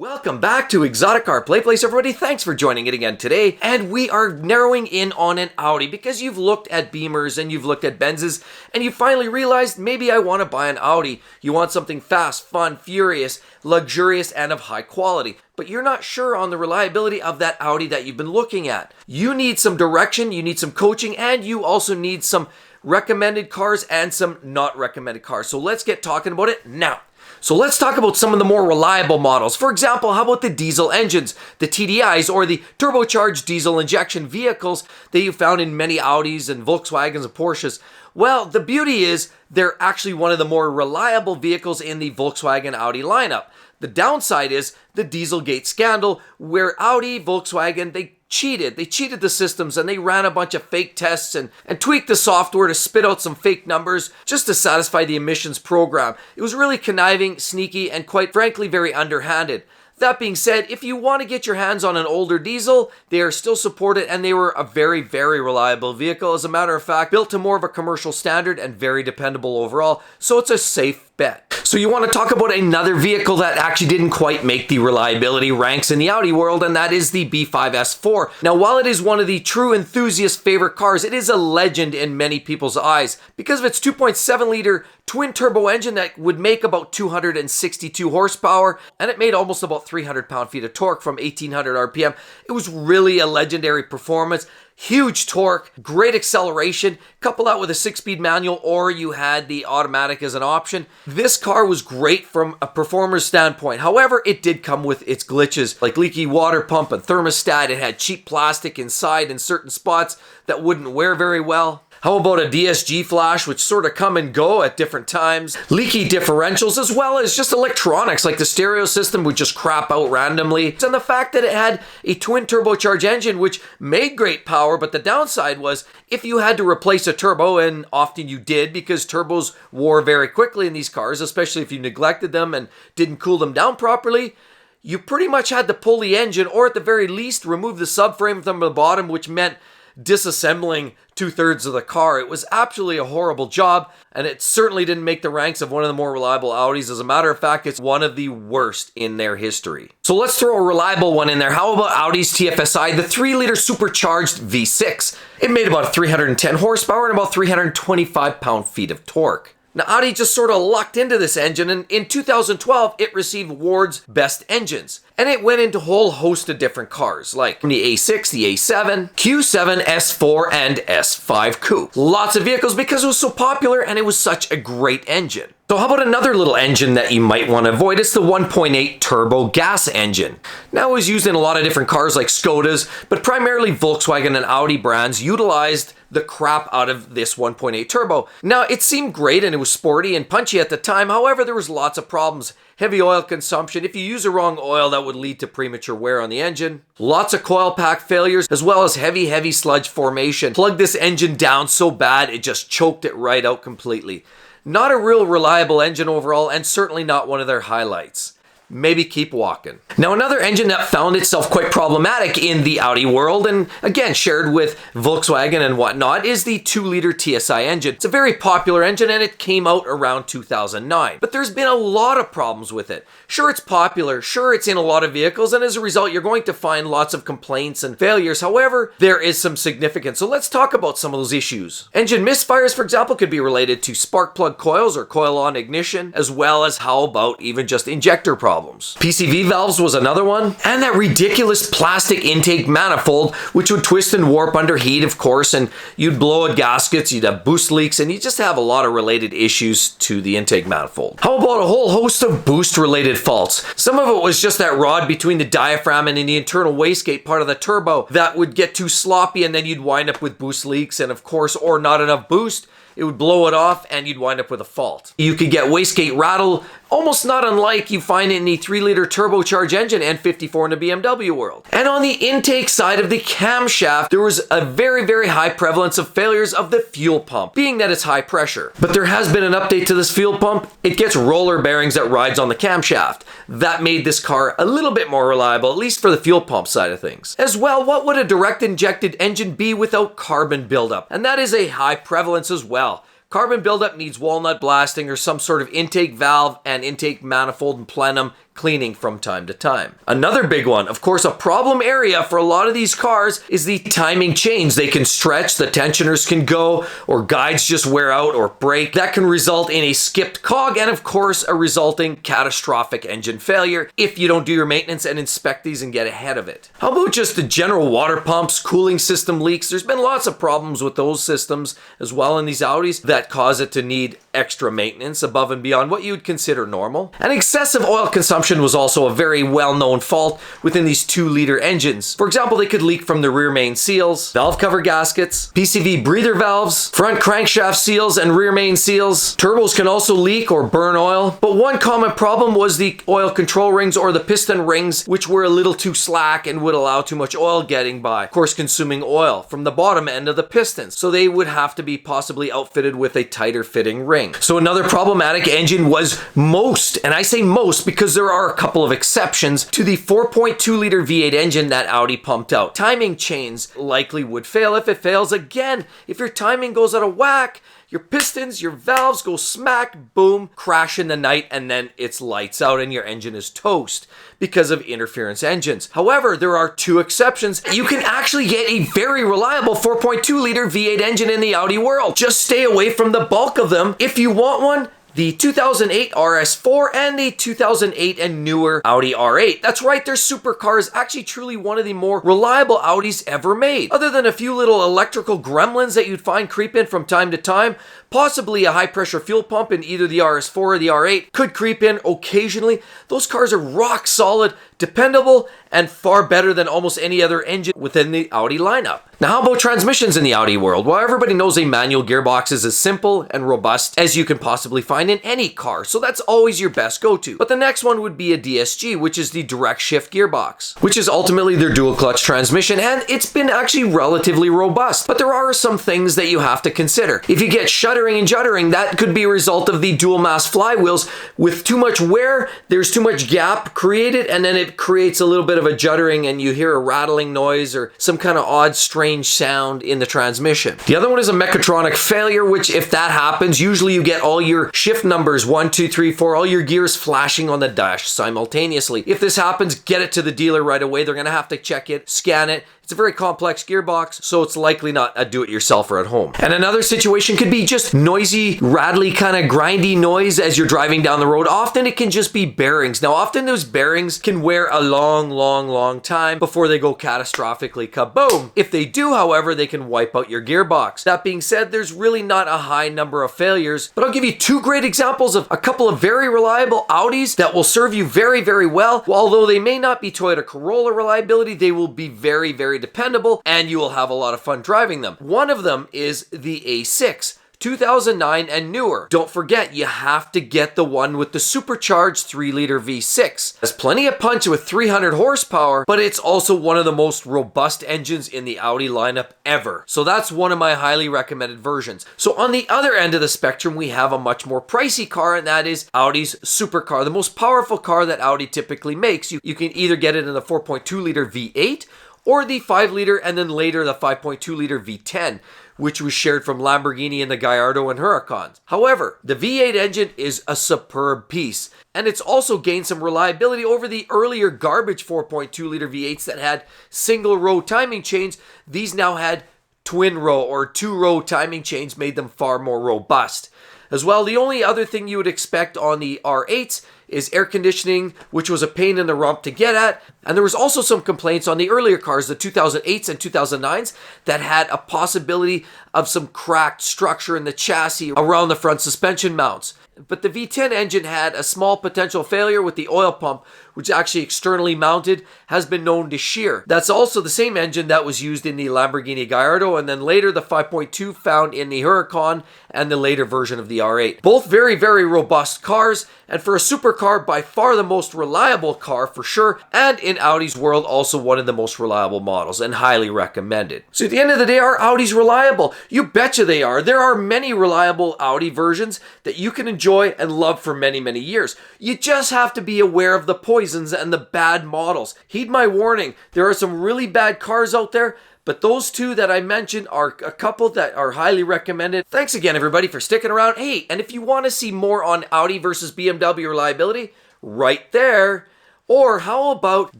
Welcome back to Exotic Car Play Place, everybody. Thanks for joining it again today. And we are narrowing in on an Audi because you've looked at Beamers and you've looked at Benzes and you finally realized maybe I want to buy an Audi. You want something fast, fun, furious, luxurious, and of high quality. But you're not sure on the reliability of that Audi that you've been looking at. You need some direction, you need some coaching, and you also need some recommended cars and some not recommended cars. So let's get talking about it now. So let's talk about some of the more reliable models. For example, how about the diesel engines, the TDIs, or the turbocharged diesel injection vehicles that you found in many Audis and Volkswagens and Porsches? Well, the beauty is they're actually one of the more reliable vehicles in the Volkswagen Audi lineup. The downside is the Dieselgate scandal, where Audi, Volkswagen, they cheated the systems and they ran a bunch of fake tests and tweaked the software to spit out some fake numbers just to satisfy the emissions program. It was really conniving, sneaky, and quite frankly very underhanded. That being said, if you want to get your hands on an older diesel, they are still supported and they were a very, very reliable vehicle. As a matter of fact, built to more of a commercial standard and very dependable overall, so it's a safe bet. So you want to talk about another vehicle that actually didn't quite make the reliability ranks in the Audi world, and that is the B5 S4. Now, while it is one of the true enthusiast favorite cars, it is a legend in many people's eyes because of its 2.7-liter twin-turbo engine that would make about 262 horsepower, and it made almost about 300 pound-feet of torque from 1800 RPM. It was really a legendary performance. Huge torque, great acceleration, couple that with a 6-speed manual, or you had the automatic as an option. This car was great from a performer's standpoint. However, it did come with its glitches, like leaky water pump and thermostat. It had cheap plastic inside in certain spots that wouldn't wear very well. How about a DSG flash, which sort of come and go at different times? Leaky differentials, as well as just electronics, like the stereo system would just crap out randomly. And the fact that it had a twin turbocharged engine, which made great power, but the downside was if you had to replace a turbo, and often you did because turbos wore very quickly in these cars, especially if you neglected them and didn't cool them down properly, you pretty much had to pull the engine, or at the very least remove the subframe from the bottom, which meant disassembling 2/3 of the car. It was absolutely a horrible job, and it certainly didn't make the ranks of one of the more reliable Audis. As a matter of fact, it's one of the worst in their history. So let's throw a reliable one in there. How about Audi's TFSI, the 3-liter supercharged V6? It made about 310 horsepower and about 325 pound-feet of torque. Now, Audi just sort of lucked into this engine, and in 2012, it received Ward's Best Engines. And it went into a whole host of different cars, like the A6, the A7, Q7, S4, and S5 Coupe. Lots of vehicles because it was so popular and it was such a great engine. So how about another little engine that you might want to avoid? It's the 1.8 turbo gas engine. Now, it was used in a lot of different cars like Skodas, but primarily Volkswagen and Audi brands utilized the crap out of this 1.8 turbo. Now, it seemed great and it was sporty and punchy at the time. However, there was lots of problems. Heavy oil consumption. If you use the wrong oil, that would lead to premature wear on the engine. Lots of coil pack failures, as well as heavy sludge formation. Plugged this engine down so bad, it just choked it right out completely. Not a real reliable engine overall, and certainly not one of their highlights. Maybe keep walking. Now, another engine that found itself quite problematic in the Audi world, and again shared with Volkswagen and whatnot, is the 2-liter TSI engine. It's a very popular engine and it came out around 2009. But there's been a lot of problems with it. Sure, it's popular, sure, it's in a lot of vehicles, and as a result, you're going to find lots of complaints and failures. However, there is some significance. So let's talk about some of those issues. Engine misfires, for example, could be related to spark plug coils or coil-on ignition, as well as how about even just injector problems. PCV valves was another one, and that ridiculous plastic intake manifold, which would twist and warp under heat, of course, and you'd blow out gaskets, you'd have boost leaks, and you just have a lot of related issues to the intake manifold. How about a whole host of boost-related faults? Some of it was just that rod between the diaphragm and in the internal wastegate part of the turbo that would get too sloppy, and then you'd wind up with boost leaks, and of course, or not enough boost. It would blow it off and you'd wind up with a fault. You could get wastegate rattle, almost not unlike you find in the 3-liter turbocharged engine N54 in the BMW world. And on the intake side of the camshaft, there was a very high prevalence of failures of the fuel pump, being that it's high pressure. But there has been an update to this fuel pump. It gets roller bearings that rides on the camshaft. That made this car a little bit more reliable, at least for the fuel pump side of things. As well, what would a direct injected engine be without carbon buildup? And that is a high prevalence as well. Carbon buildup needs walnut blasting or some sort of intake valve and intake manifold and plenum cleaning from time to time. Another big one, of course, a problem area for a lot of these cars is the timing chains. They can stretch, the tensioners can go, or guides just wear out or break. That can result in a skipped cog and, of course, a resulting catastrophic engine failure if you don't do your maintenance and inspect these and get ahead of it. How about just the general water pumps, cooling system leaks? There's been lots of problems with those systems as well in these Audis that cause it to need extra maintenance above and beyond what you would consider normal. And excessive oil consumption was also a very well-known fault within these 2-liter engines. For example, they could leak from the rear main seals, valve cover gaskets, PCV breather valves, front crankshaft seals and rear main seals. Turbos can also leak or burn oil, but one common problem was the oil control rings or the piston rings, which were a little too slack and would allow too much oil getting by, of course consuming oil from the bottom end of the pistons. So they would have to be possibly outfitted with a tighter fitting ring. So another problematic engine was most, and I say most because there are a couple of exceptions to the 4.2 liter V8 engine that Audi pumped out. Timing chains likely would fail. If it fails again, if your timing goes out of whack, your pistons, your valves go smack, boom, crash in the night, and then it's lights out and your engine is toast because of interference engines. However, there are 2 exceptions. You can actually get a very reliable 4.2 liter V8 engine in the Audi world. Just stay away from the bulk of them. If you want one, the 2008 RS4 and the 2008 and newer Audi R8. That's right, they're supercars, actually truly one of the more reliable Audis ever made. Other than a few little electrical gremlins that you'd find creep in from time to time, possibly a high pressure fuel pump in either the RS4 or the R8 could creep in occasionally. Those cars are rock solid, dependable, and far better than almost any other engine within the Audi lineup. Now, how about transmissions in the Audi world? Well, everybody knows a manual gearbox is as simple and robust as you can possibly find in any car, so that's always your best go-to. But the next one would be a DSG, which is the direct shift gearbox, which is ultimately their dual clutch transmission, and it's been actually relatively robust. But there are some things that you have to consider. If you get shuddering and juddering, that could be a result of the dual mass flywheels. With too much wear, there's too much gap created, and then it creates a little bit of a juddering and you hear a rattling noise or some kind of odd, strange sound in the transmission. The other one is a mechatronic failure, which if that happens, usually you get all your shift numbers, 1, 2, 3, 4, all your gears flashing on the dash simultaneously. If this happens, get it to the dealer right away. They're going to have to check it, scan it. It's a very complex gearbox, so it's likely not a do-it-yourselfer at home. And another situation could be just noisy, rattly, kind of grindy noise as you're driving down the road. Often it can just be bearings. Now, often those bearings can wear a long time before they go catastrophically kaboom. If they do, however, they can wipe out your gearbox. That being said, there's really not a high number of failures, but I'll give you 2 great examples of a couple of very reliable Audis that will serve you very well. Although they may not be Toyota Corolla reliability, they will be very dependable, and you will have a lot of fun driving them. One of them is the A6. 2009 and newer. Don't forget, you have to get the one with the supercharged 3-liter V6. Has plenty of punch with 300 horsepower, but it's also one of the most robust engines in the Audi lineup ever. So that's one of my highly recommended versions. So on the other end of the spectrum, we have a much more pricey car, and that is Audi's supercar, the most powerful car that Audi typically makes. You can either get it in the 4.2-liter V8 or the 5-liter and then later the 5.2-liter V10, which was shared from Lamborghini and the Gallardo and Huracans. However, the V8 engine is a superb piece, and it's also gained some reliability over the earlier garbage 4.2-liter V8s that had single-row timing chains. These now had twin-row or 2-row timing chains, made them far more robust. As well, the only other thing you would expect on the R8s is air conditioning, which was a pain in the rump to get at. And there was also some complaints on the earlier cars, the 2008s and 2009s, that had a possibility of some cracked structure in the chassis around the front suspension mounts. But the V10 engine had a small potential failure with the oil pump, which actually externally mounted, has been known to shear. That's also the same engine that was used in the Lamborghini Gallardo, and then later the 5.2 found in the Huracan and the later version of the R8. Both very robust cars, and for a supercar, by far the most reliable car for sure, and in Audi's world, also one of the most reliable models, and highly recommended. So at the end of the day, are Audis reliable? You betcha they are. There are many reliable Audi versions that you can enjoy and love for many years. You just have to be aware of the poisons and the bad models. Heed my warning, there are some really bad cars out there, but those 2 that I mentioned are a couple that are highly recommended. Thanks again, everybody, for sticking around. Hey, and if you want to see more on Audi versus BMW reliability, right there, Or how about,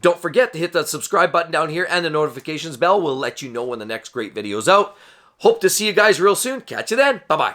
don't forget to hit that subscribe button down here and the notifications bell will let you know when the next great video's out. Hope to see you guys real soon. Catch you then. Bye-bye.